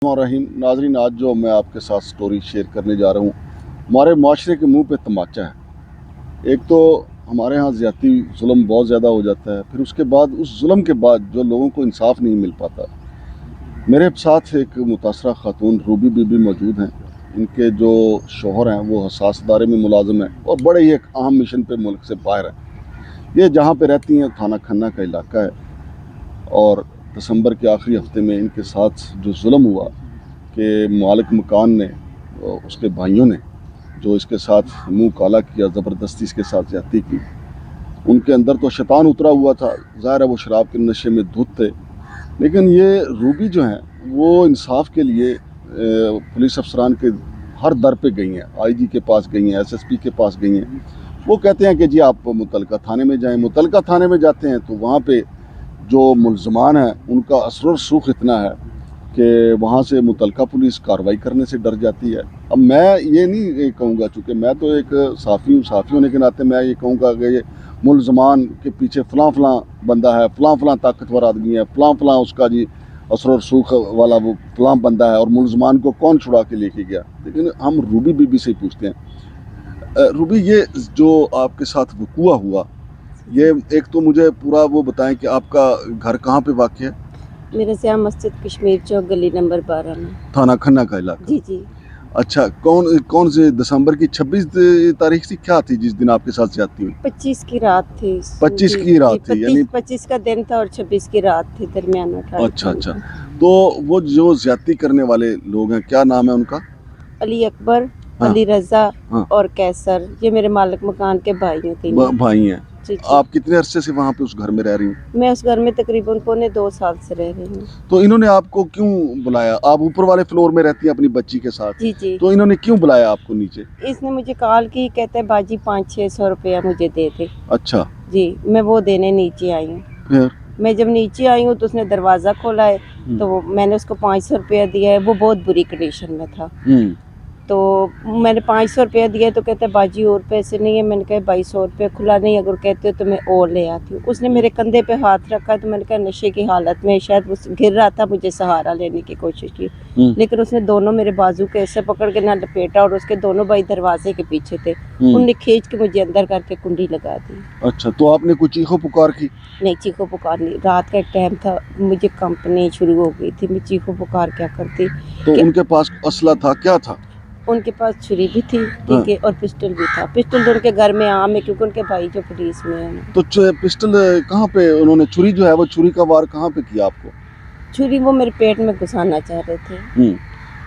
रहीम नाजरीन, आज जो मैं आपके साथ स्टोरी शेयर करने जा रहा हूँ, हमारे माशरे के मुंह पे तमाचा है। एक तो हमारे यहाँ ज़्यादती जुल्म बहुत ज़्यादा हो जाता है, फिर उसके बाद उस जुल्म के बाद जो लोगों को इंसाफ नहीं मिल पाता। मेरे साथ एक मुतासरा खातून रूबी बीबी मौजूद हैं। इनके जो शोहर हैं वो हसास इदारे में मुलाजिम हैं और बड़े ही एक अहम मिशन पे मुल्क से बाहर हैं। ये जहाँ पे रहती हैं थाना खन्ना का इलाका है, और दिसंबर के आखिरी हफ्ते में इनके साथ जो जुल्म हुआ कि मालिक मकान ने, उसके भाइयों ने जो इसके साथ मुंह काला किया, ज़बरदस्ती इसके साथ ज्यादती की। उनके अंदर तो शैतान उतरा हुआ था, ज़ाहिर है वो शराब के नशे में धुत थे। लेकिन ये रूबी जो हैं वो इंसाफ के लिए पुलिस अफसरान के हर दर पे गई हैं, आईजी के पास गई हैं, एसएसपी के पास गई हैं। वो कहते हैं कि जी आप मुतलका थाने में जाएं। मुतलका थाने में जाते हैं तो वहाँ पे जो मुलजमान हैं उनका असर सूख इतना है कि वहाँ से मुतलका पुलिस कार्रवाई करने से डर जाती है। अब मैं ये नहीं कहूँगा, चूँकि मैं तो एक साफ़ी हूँ, साफ़ी होने के नाते मैं ये कहूँगा कि ये मुलजमान के पीछे फ़लाँ फ़लाँ बंदा है, फ़लाँ फ़लाँ ताकतवर आदमी है, फ़लाँ फ़लाँ उसका जी असर सूख वाला वो फ़लाँ बंदा है, और मुलजमान को कौन छुड़ा के लेके गया। लेकिन हम रूबी बीबी से पूछते हैं, रूबी ये जो आपके साथ वक़ूआ हुआ, ये एक तो मुझे पूरा वो बताएं कि आपका घर कहाँ पे वाक़ है। मेरे से मस्जिद कश्मीर चौक गली नंबर 12 में, थाना खन्ना का इलाका। जी जी। अच्छा, कौन से दिसंबर की 26 तारीख से क्या थी जिस दिन आपके साथ ज्यादती हुई? 25 की रात थी। 25 की रात थी, यानी 25 का दिन था और 26 की रात थी, दरमियान में। अच्छा अच्छा। तो वो जो ज्यादती करने वाले लोग हैं, क्या नाम है उनका? अली अकबर, हाँ, अली रजा हाँ, और कैसर, ये मेरे मालिक मकान के भाई हैं तीनों। भाई हैं। जी जी। आप कितने अरसे से वहाँ पे उस घर में रह रही हैं? मैं उस घर में तकरीबन पौने 2 साल से रह रही हूँ। तो इन्होंने आपको क्यों बुलाया? आप ऊपर वाले फ्लोर में रहती हैं अपनी बच्ची के साथ, जी जी। तो इन्होंने क्यों बुलाया आपको नीचे? इसने मुझे कॉल की, कहते हैं बाजी 500-600 रुपया मुझे दे दे। अच्छा, जी, मैं वो देने नीचे आई हूँ। फिर? मैं जब नीचे आई हूँ तो उसने दरवाज़ा खोला है, तो मैंने उसको 500 रुपया दिया है। वो बहुत बुरी कंडीशन में था, तो मैंने 500 रुपया दिया, तो कहते बाजी और पैसे नहीं है। मैंने कहा भाई 100 रुपया खुला नहीं, अगर कहते हो तो मैं और ले आती हूँ। उसने मेरे कंधे पे हाथ रखा, तो मैंने कहा नशे की हालत में शायद वो गिर रहा था, मुझे सहारा लेने की कोशिश की, लेकिन उसने दोनों मेरे बाजू के ऐसे पकड़ के ना लपेटा, और उसके दोनों भाई दरवाजे के पीछे थे, उनने खींच के मुझे अंदर करके कुंडी लगा दी। अच्छा, तो आपने कुछ चीखो पुकार की? नहीं, चीखो पुकार नहीं, रात का एक टाइम था, मुझे कंपनी शुरू हो गई थी, मैं चीखो पुकार क्या करती। तो उनके पास असला था, क्या था? उनके पास छुरी भी थी, ठीक है, और पिस्टल भी था। पिस्टल तो उनके घर में आम है, क्योंकि उनके भाई जो पुलिस में है। तो पिस्टल कहाँ पे उन्होंने, छुरी जो है वो छुरी का वार कहाँ पे किया आपको? छुरी वो मेरे पेट में घुसाना चाह रहे थे।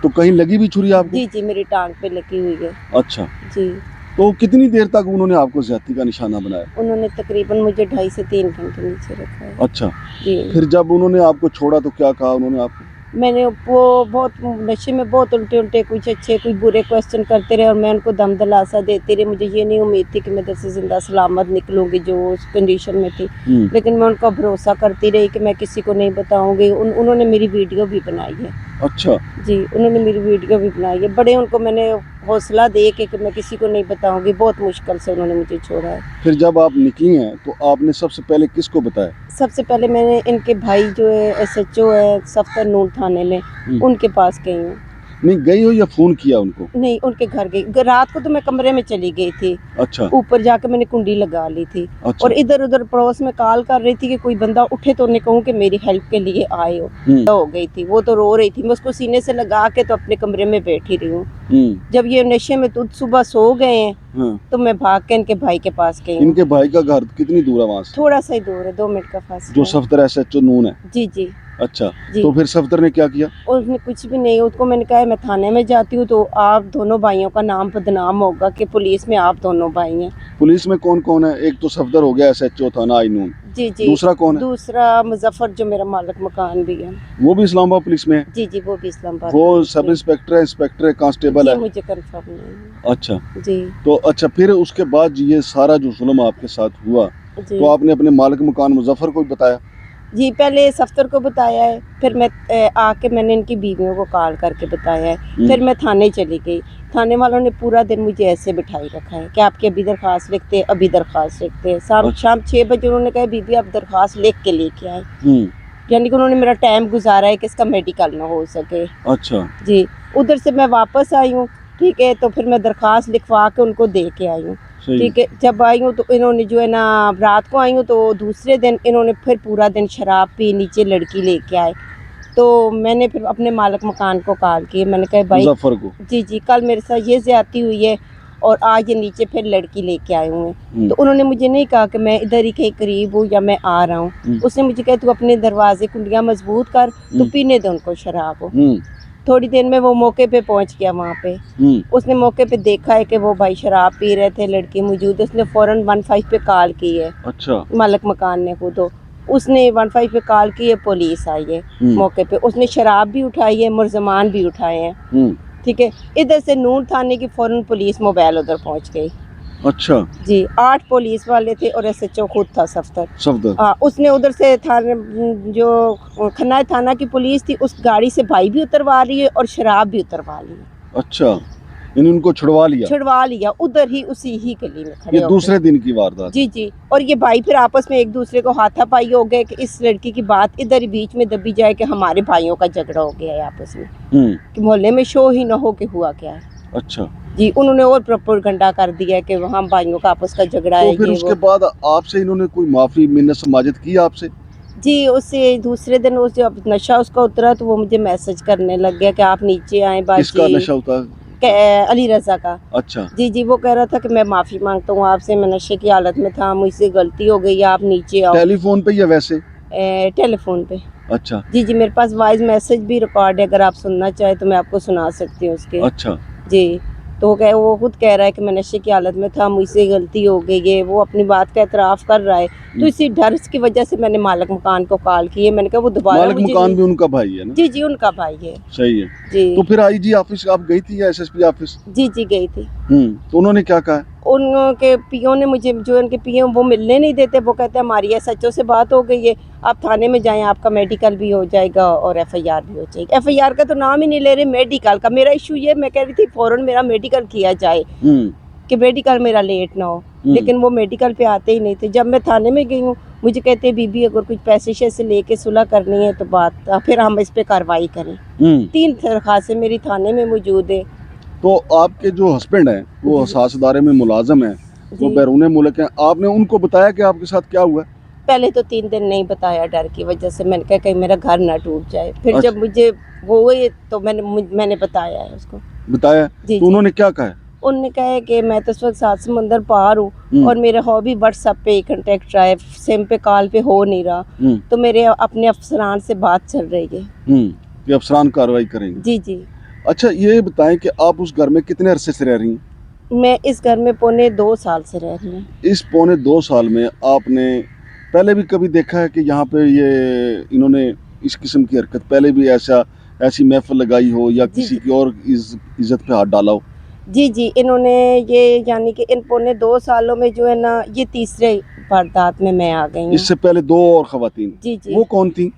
तो कहीं लगी भी छुरी आपको? जी जी, मेरी टांग पे लगी हुई है। अच्छा, जी। तो कितनी देर तक उन्होंने आपको ज्यादती का निशाना बनाया? उन्होंने तकरीबन मुझे 2.5 से 3 घंटे नीचे रखा है। अच्छा, जी। फिर जब उन्होंने आपको छोड़ा तो क्या कहा उन्होंने आपको? मैंने वो बहुत नशे में बहुत उल्टे उल्टे कुछ अच्छे कुछ बुरे क्वेश्चन करते रहे, और मैं उनको दम दिलासा देती रही। मुझे ये नहीं उम्मीद थी कि मैं इधर से जिंदा सलामत निकलूंगी जो उस कंडीशन में थी, लेकिन मैं उनका भरोसा करती रही कि मैं किसी को नहीं बताऊंगी। उन्होंने मेरी वीडियो भी बनाई है। अच्छा जी, उन्होंने मेरी वीडियो भी बनाई है। बड़े उनको मैंने हौसला दे के कि मैं किसी को नहीं बताऊंगी, बहुत मुश्किल से उन्होंने मुझे छोड़ा है। फिर जब आप निकली हैं तो आपने सबसे पहले किसको बताया? सबसे पहले मैंने इनके भाई जो है एसएचओ है सफ्तर नूर थाने में, उनके पास गई हूँ। नहीं गई हो या फोन किया उनको? नहीं, उनके घर गई। रात को तो मैं कमरे में चली गई थी। अच्छा, ऊपर जाके मैंने कुंडी लगा ली थी। अच्छा। और इधर उधर पड़ोस में कॉल कर रही थी कि कोई बंदा उठे, तो उन्हें कहूँ कि मेरी हेल्प के लिए आए हो गई थी। वो तो रो रही थी, मैं उसको सीने से लगा के तो अपने कमरे में बैठी रही हूँ। जब ये नशे में तो सुबह सो गए हैं, तो मैं भाग के इनके भाई के पास गई। इनके भाई का घर कितनी दूर है वहाँ से? थोड़ा सा ही दूर है, 2 मिनट का फासला। जो सफ्तर एसएचओ नून है? जी जी। अच्छा, जी। तो फिर सफ्तर ने क्या किया? उसने कुछ भी नहीं, उसको मैंने कहा मैं थाने में जाती हूँ तो आप दोनों भाइयों का नाम बदनाम होगा कि पुलिस में आप दोनों भाई हैं। पुलिस में कौन कौन है? एक तो सफदर हो गया, एसएचओ थाना आईनून। जी जी। दूसरा कौन है? दूसरा मुजफ्फर, जो मेरा मालिक मकान भी है। वो भी इस्लामाबाद पुलिस में है? जी जी, वो भी इस्लामाबाद। वो सब इंस्पेक्टर है, इंस्पेक्टर है, कांस्टेबल ये है? मुझे कंफर्म नहीं है। अच्छा, जी तो अच्छा, फिर उसके बाद ये सारा जो जुल्म आपके साथ हुआ, जी। तो आपने अपने मालिक मकान मुजफ्फर को बताया? जी, पहले सफ्तर को बताया है, फिर मैं आके मैंने इनकी बीवियों को कॉल करके बताया है, फिर मैं थाने चली गई। थाने वालों ने पूरा दिन मुझे ऐसे बिठाई रखा है कि आपकी अभी दरख्वास्त लिखते हैं, अभी दरख्वास्त लिखते हैं। शाम 6 बजे उन्होंने कहा बीबी आप दरख्वास्त लिख के लेके आए। यानी कि उन्होंने मेरा टाइम गुजारा है कि इसका मेडिकल ना हो सके। अच्छा जी, उधर से मैं वापस आई हूँ, ठीक है, तो फिर मैं दरख्वास्त लिखवा के उनको दे के आई हूँ, सही ठीक है। जब आई हूँ तो इन्होंने जो है ना, रात को आई हूँ तो दूसरे दिन इन्होंने फिर पूरा दिन शराब पी, नीचे लड़की लेके आए। तो मैंने फिर अपने मालिक मकान को कॉल की, मैंने कहा भाई मुजफ्फर को। जी जी, कल मेरे साथ ये ज्यादती हुई है और आज ये नीचे फिर लड़की लेके आए हुए हैं। तो उन्होंने मुझे नहीं कहा कि मैं इधर ही कहीं करीब हूँ या मैं आ रहा हूँ। उसने मुझे कहा तू अपने दरवाजे कुंडियाँ मजबूत कर, तो पीने दे उनको शराब। थोड़ी देर में वो मौके पे पहुंच गया वहाँ पे। उसने मौके पे देखा है कि वो भाई शराब पी रहे थे, लड़की मौजूद है। उसने फौरन 15 पे कॉल की है। अच्छा मालिक मकान ने खुद उसने 15 पे कॉल की है, पुलिस आई है मौके पे। उसने शराब भी उठाई है, मुलजमान भी उठाए हैं, ठीक है। इधर से नून थाने की फौरन पुलिस मोबाइल उधर पहुंच गई। अच्छा जी, 8 पुलिस वाले थे और SHO खुद था सफदर। उसने उधर से थाने जो खन्ना थाना की पुलिस थी, उस गाड़ी से भाई भी उतरवा रही है और शराब भी उतरवा ली है। अच्छा, इनको छुड़वा लिया उधर ही, उसी ही गली में खड़े ये दूसरे दिन की वारदात। जी जी। और ये भाई फिर आपस में एक दूसरे को हाथापाई हो गए कि इस लड़की की बात इधर ही बीच में दबी जाए कि हमारे भाइयों का झगड़ा हो गया है आपस में, कि मोहल्ले में शो ही ना हो कि हुआ क्या है। अच्छा जी, उन्होंने और प्रोपेगेंडा कर दिया कि वहाँ भाइयों का आपस का झगड़ा है। तो फिर उसके बाद आपसे इन्होंने कोई माफी मिन्नत समाजत की आपसे? जी, उससे दूसरे दिन उस जब नशा उसका उतरा तो वो मुझे मैसेज करने लग गया कि आप नीचे आए बाजी। किसका नशा होता? अली रजा का। अच्छा जी जी, वो कह रहा था कि मैं माफ़ी मांगता हूँ आपसे, मैं नशे की हालत में था, मुझसे गलती हो गई, आप नीचे आओ। टेलीफोन पे या वैसे? टेलीफोन पे। अच्छा जी जी, मेरे पास वॉइस मैसेज भी रिकॉर्ड है, अगर आप सुनना चाहें तो मैं आपको सुना सकती हूँ उसके। अच्छा जी, तो वो खुद कह रहा है कि मैं नशे की हालत में था, मुझसे गलती हो गई है, वो अपनी बात का एतराफ़ कर रहा है। तो इसी डर की वजह से मैंने मालिक मकान को कॉल की है। मैंने कहा वो दोबारा मालिक मकान भी उनका भाई है ना? जी जी, उनका भाई है। सही है जी। तो फिर IG ऑफिस आप गई थी या SSP ऑफिस? जी जी, गई थी। तो उन्होंने क्या कहा? उनके पीओ ने मुझे, जो उनके पीओ वो मिलने नहीं देते। वो कहते हैं हमारी SHO से बात हो गई है, आप थाने में जाएं, आपका मेडिकल भी हो जाएगा और FIR भी हो जाएगी। FIR का तो नाम ही नहीं ले रहे, मेडिकल का। मेरा इशू ये, मैं कह रही थी फ़ौरन मेरा मेडिकल किया जाए कि मेडिकल मेरा लेट ना हो, लेकिन वो मेडिकल पे आते ही नहीं थे। जब मैं थाने में गई हूँ, मुझे कहते हैं बीबी अगर कुछ पैसे शैसे लेके सुलह करनी है तो बात, फिर हम इस पे कार्रवाई करें। 3 दरखास्तें मेरी थाने में मौजूद है। तो आपके जो हस्बैंड हैं वो हसास इदारे में मुलाजम हैं, वो बैरून मुल्क हैं, आपने उनको बताया कि आपके साथ क्या हुआ? पहले तो 3 दिन नहीं बताया, डर की वजह से। मैंने कहा कहीं मेरा घर ना टूट जाए। फिर जब मुझे वो हुए तो मैंने बताया है उसको। बताया? तो उन्होंने क्या कहा? उन्होंने कहा है कि मैं तो इस वक्त 7 समंदर पार हूँ और मेरा हॉबी व्हाट्सएप पे कॉन्टेक्ट रहा है, सिम पे कॉल पे हो नहीं रहा। तो मेरे अपने अफसरान से बात चल रही है कि अफसरान कार्रवाई करेंगे। जी जी। अच्छा ये बताएं कि आप उस घर में कितने अरसे से रह रही हैं? मैं इस घर में पौने 2 साल से रह रही हूँ। इस पौने 2 साल में आपने पहले भी कभी देखा है कि यहाँ पे ये इन्होंने इस किस्म की हरकत पहले भी ऐसी महफिल लगाई हो या किसी की और इज्जत पे हाथ डाला हो? जी जी, इन्होंने ये, यानी कि इन पौने 2 सालों में जो है ना, ये तीसरे वारदात में मैं आ गई हूँ। इससे पहले 2 और खवातीन? जी जी। वो कौन थी?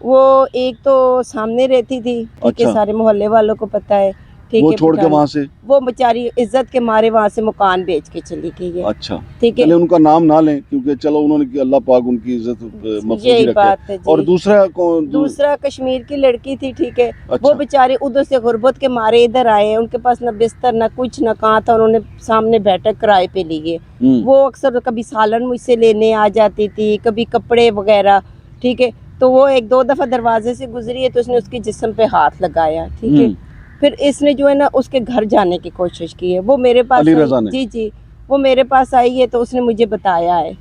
वो एक तो सामने रहती थी, ठीक है, सारे मोहल्ले वालों को पता है, ठीक है। वो छोड़ के वहाँ से? वो बेचारी इज्जत के मारे वहाँ से मकान बेच के चली गई है। अच्छा, ठीक है। चले उनका नाम ना लें क्योंकि चलो उन्होंने कि अल्लाह पाक उनकी इज्जत महफूज यही रखे। बात है जी। और दूसरा कौन? दूसरा कश्मीर की लड़की थी, ठीक है। अच्छा। वो बेचारे उधर से गुर्बत के मारे इधर आए, उनके पास न बिस्तर न कुछ न कहाँ था, उन्होंने सामने बैठक किराए पे ली है। वो अक्सर कभी सालन मुझसे लेने आ जाती थी, कभी कपड़े वगैरह, ठीक है। तो वो 1-2 दफ़ा दरवाजे से गुजरी है तो उसने उसके जिस्म पे हाथ लगाया, ठीक है। फिर इसने जो है ना उसके घर जाने की कोशिश की है। वो मेरे पास जी जी, वो मेरे पास आई है तो उसने मुझे बताया है,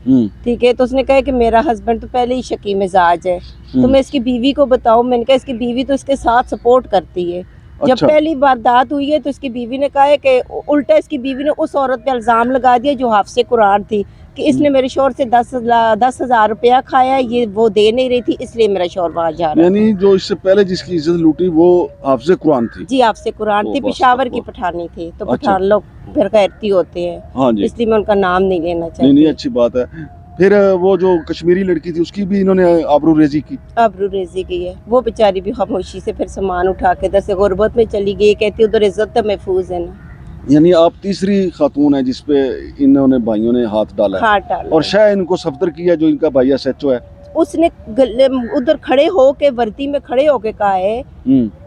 ठीक है। तो उसने कहा कि मेरा हस्बैंड तो पहले ही शकी मिजाज है, तो मैं इसकी बीवी को बताऊं। मैंने कहा इसकी बीवी तो इसके साथ सपोर्ट करती है। जब पहली वारदात हुई है तो इसकी बीवी ने कहा है कि उल्टा इसकी बीवी ने उस औरत पे इल्ज़ाम लगा दिया जो हाफिज़े कुरान थी कि इसने मेरे शौहर से 10,000 रुपया खाया, ये वो दे नहीं रही थी, इसलिए मेरा शौहर वहाँ जा रहा है। यानी जो इससे पहले जिसकी इज्जत लूटी वो हाफिज़े कुरान थी? जी, हाफिज़े कुरान थी, पेशावर की पठानी थी। तो पठान लोग फिर गैरती होते हैं, हाँ जी, इसलिए मैं उनका नाम नहीं लेना चाहती। नहीं, अच्छी बात है। फिर वो जो कश्मीरी लड़की थी उसकी भी इन्होंने आबरूरेजी की है। वो बेचारी भी खामोशी से फिर सामान उठा के इधर से गुर्बत में चली गई, कहती उधर इज्जत तो महफूज है ना। यानी आप तीसरी खातून है जिसपे इन्होंने भाइयों ने हाथ डाला है। और शायद इनको सफदर किया जो इनका भाई SHO है। اس نے ادھر کھڑے ہو کے وردی میں کھڑے ہو کے کہا ہے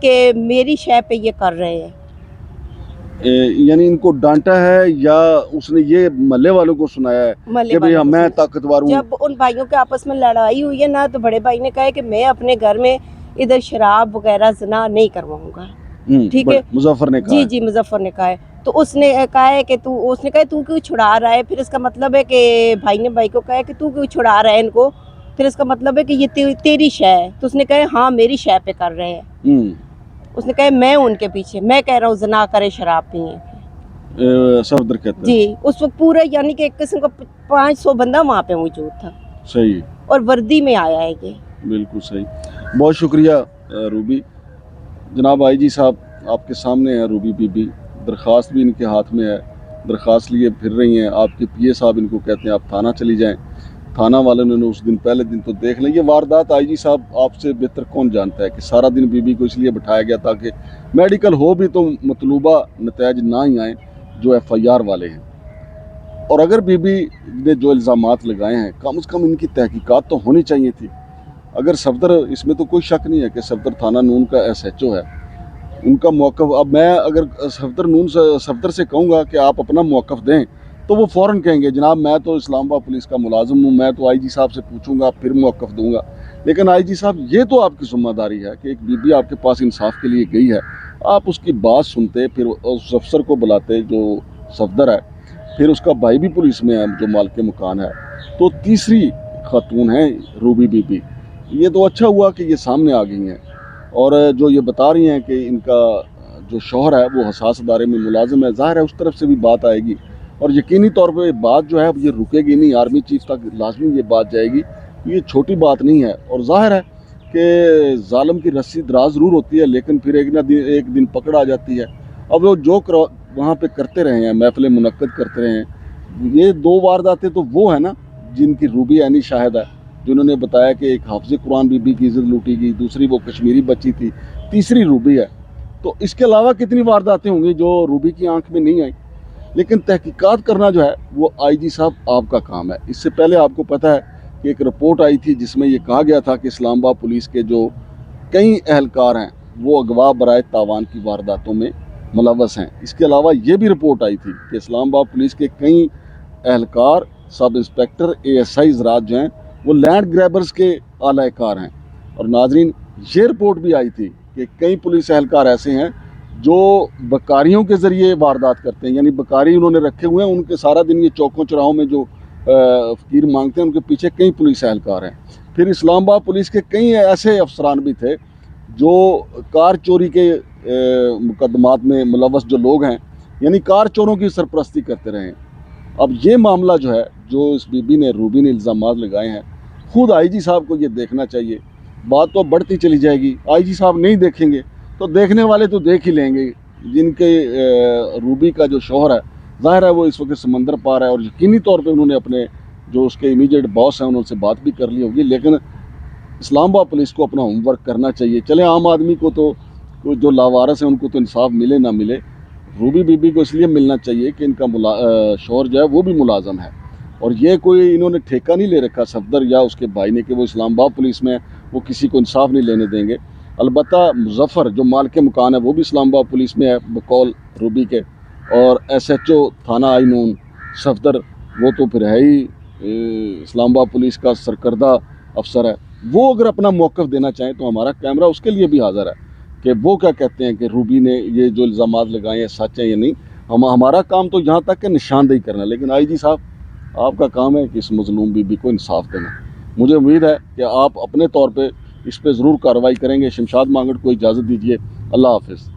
کہ میری شے پہ یہ کر رہے ہیں. یعنی ان کو ڈانٹا ہے یا اس نے یہ محلے والوں کو سنایا ہے کہ بھئی میں طاقتور ہوں؟ جب ان بھائیوں کے آپس میں لڑائی ہوئی ہے نا تو بڑے بھائی نے کہا ہے کہ میں اپنے گھر میں ادھر شراب وغیرہ زنا نہیں کرواؤں گا. ٹھیک ہے, مظفر نے کہا. جی مظفر نے کہا ہے. تو اس نے کہا ہے کہ اس نے کہا تو کیوں چھڑا رہا ہے. پھر اس کا مطلب ہے کہ بھائی نے بھائی کو کہا ہے کہ تو کیوں چھڑا رہا ہے ان کو. پھر اس کا مطلب ہے کہ یہ تیری شے ہے. تو اس نے کہا ہاں میری شے پہ کر رہے ہیں. اس نے کہا میں ان کے پیچھے, میں کہہ رہا ہوں زنا کرے شراب پیئیں. صفدر کہتا ہے جی اس وقت پورا یعنی کہ ایک قسم کا 500 بندہ وہاں پہ موجود تھا. صحیح. اور وردی میں آیا ہے یہ. بالکل صحیح. بہت شکریہ روبی. جناب آئی جی صاحب آپ کے سامنے ہیں روبی بی بی. درخواست بھی ان کے ہاتھ میں ہے, درخواست لیے پھر رہی ہیں. آپ کے پی اے صاحب ان کو کہتے ہیں آپ تھانہ چلی جائیں. تھانہ والوں نے اس دن پہلے دن تو دیکھ لیں. یہ واردات آئی جی صاحب آپ سے بہتر کون جانتا ہے کہ سارا دن بی بی کو اس لیے بٹھایا گیا تاکہ میڈیکل ہو بھی تو مطلوبہ نتائج نہ ہی آئیں جو ایف آئی آر والے ہیں. اور اگر بی بی نے جو الزامات لگائے ہیں کم از کم ان کی تحقیقات تو ہونی چاہیے تھی. اگر صفدر, اس میں تو کوئی شک نہیں ہے کہ صفدر تھانہ نون کا ایس ایچ او ہے, ان کا موقف, اب میں اگر صفدر سے کہوں گا کہ آپ اپنا موقف دیں تو وہ فوراً کہیں گے جناب میں تو اسلام آباد پولیس کا ملازم ہوں, میں تو آئی جی صاحب سے پوچھوں گا پھر موقف دوں گا. لیکن آئی جی صاحب یہ تو آپ کی ذمہ داری ہے کہ ایک بی بی آپ کے پاس انصاف کے لیے گئی ہے, آپ اس کی بات سنتے, پھر اس افسر کو بلاتے جو صفدر ہے, پھر اس کا بھائی بھی پولیس میں ہے جو مالک مکان ہے, تو تیسری خاتون ہے روبی بی بی. یہ تو اچھا ہوا کہ یہ سامنے آ گئی ہیں اور جو یہ بتا رہی ہیں کہ ان کا جو شوہر ہے وہ حساس ادارے میں ملازم ہے. ظاہر ہے اس طرف سے بھی بات آئے گی اور یقینی طور پہ بات جو ہے یہ رکے گی نہیں, آرمی چیف تک لازمی یہ بات جائے گی. یہ چھوٹی بات نہیں ہے اور ظاہر ہے کہ ظالم کی رسی دراز ضرور ہوتی ہے لیکن پھر ایک دن پکڑ آ جاتی ہے. اب وہ جو وہاں پہ کرتے رہے ہیں, محفلیں منعقد کرتے رہے ہیں, یہ 2 وارداتیں تو وہ ہیں نا جن کی روبی عینی شاہد ہے, جنہوں نے بتایا کہ ایک حافظ قرآن بی بی کی عزت لوٹی گئی, دوسری وہ کشمیری بچی تھی, تیسری روبی ہے. تو اس کے علاوہ کتنی وارداتیں ہوں گی جو روبی کی آنکھ میں نہیں آئیں. لیکن تحقیقات کرنا جو ہے وہ آئی جی صاحب آپ کا کام ہے. اس سے پہلے آپ کو پتہ ہے کہ ایک رپورٹ آئی تھی جس میں یہ کہا گیا تھا کہ اسلام آباد پولیس کے جو کئی اہلکار ہیں وہ اغوا برائے تاوان کی وارداتوں میں ملوث ہیں. اس کے علاوہ یہ بھی رپورٹ آئی تھی کہ اسلام آباد پولیس کے کئی اہلکار, سب انسپیکٹر, اے ایس آئی حضرات جو ہیں وہ لینڈ گریبرز کے اعلی کار ہیں. اور ناظرین یہ رپورٹ بھی آئی تھی کہ کئی پولیس اہلکار ایسے ہیں جو بکاریوں کے ذریعے واردات کرتے ہیں, یعنی بکاری انہوں نے رکھے ہوئے ہیں, ان کے سارا دن یہ چوکوں چوراہوں میں جو فقیر مانگتے ہیں ان کے پیچھے کئی پولیس اہلکار ہیں. پھر اسلام آباد پولیس کے کئی ایسے افسران بھی تھے جو کار چوری کے مقدمات میں ملوث جو لوگ ہیں, یعنی کار چوروں کی سرپرستی کرتے رہے ہیں. اب یہ معاملہ جو ہے جو اس بی بی نے روبی نے الزامات لگائے ہیں, خود آئی جی صاحب کو یہ دیکھنا چاہیے. بات تو بڑھتی چلی جائے گی, آئی جی صاحب نہیں دیکھیں گے تو دیکھنے والے تو دیکھ ہی لیں گے. جن کے روبی کا جو شوہر ہے ظاہر ہے وہ اس وقت سمندر پار ہے اور یقینی طور پہ انہوں نے اپنے جو اس کے امیڈیٹ باس ہیں انہوں سے بات بھی کر لی ہوگی. لیکن اسلام آباد پولیس کو اپنا ہوم ورک کرنا چاہیے. چلیں عام آدمی کو تو جو لاوارث ہیں ان کو تو انصاف ملے نہ ملے, روبی بی بی کو اس لیے ملنا چاہیے کہ ان کا شوہر جو ہے وہ بھی ملازم ہے اور یہ کوئی انہوں نے ٹھیکہ نہیں لے رکھا صفدر یا اس کے بھائی نے کہ وہ اسلام آباد پولیس میں وہ کسی کو انصاف نہیں لینے دیں گے. البتہ مظفر جو مالک مکان ہے وہ بھی اسلام آباد پولیس میں ہے بقول روبی کے, اور ایس ایچ او تھانہ آئی نون صفدر وہ تو پھر ہے ہی اسلام آباد پولیس کا سرکردہ افسر ہے. وہ اگر اپنا موقف دینا چاہیں تو ہمارا کیمرہ اس کے لیے بھی حاضر ہے کہ وہ کیا کہتے ہیں کہ روبی نے یہ جو الزامات لگائے ہیں سچ ہیں یا نہیں. ہمارا کام تو یہاں تک کہ نشاندہی کرنا, لیکن آئی جی صاحب آپ کا کام ہے کہ اس مظلوم بی بی کو انصاف دینا. مجھے امید ہے کہ آپ اپنے طور پہ اس پہ ضرور کارروائی کریں گے. شمشاد مانگڑ کو اجازت دیجیے. اللہ حافظ.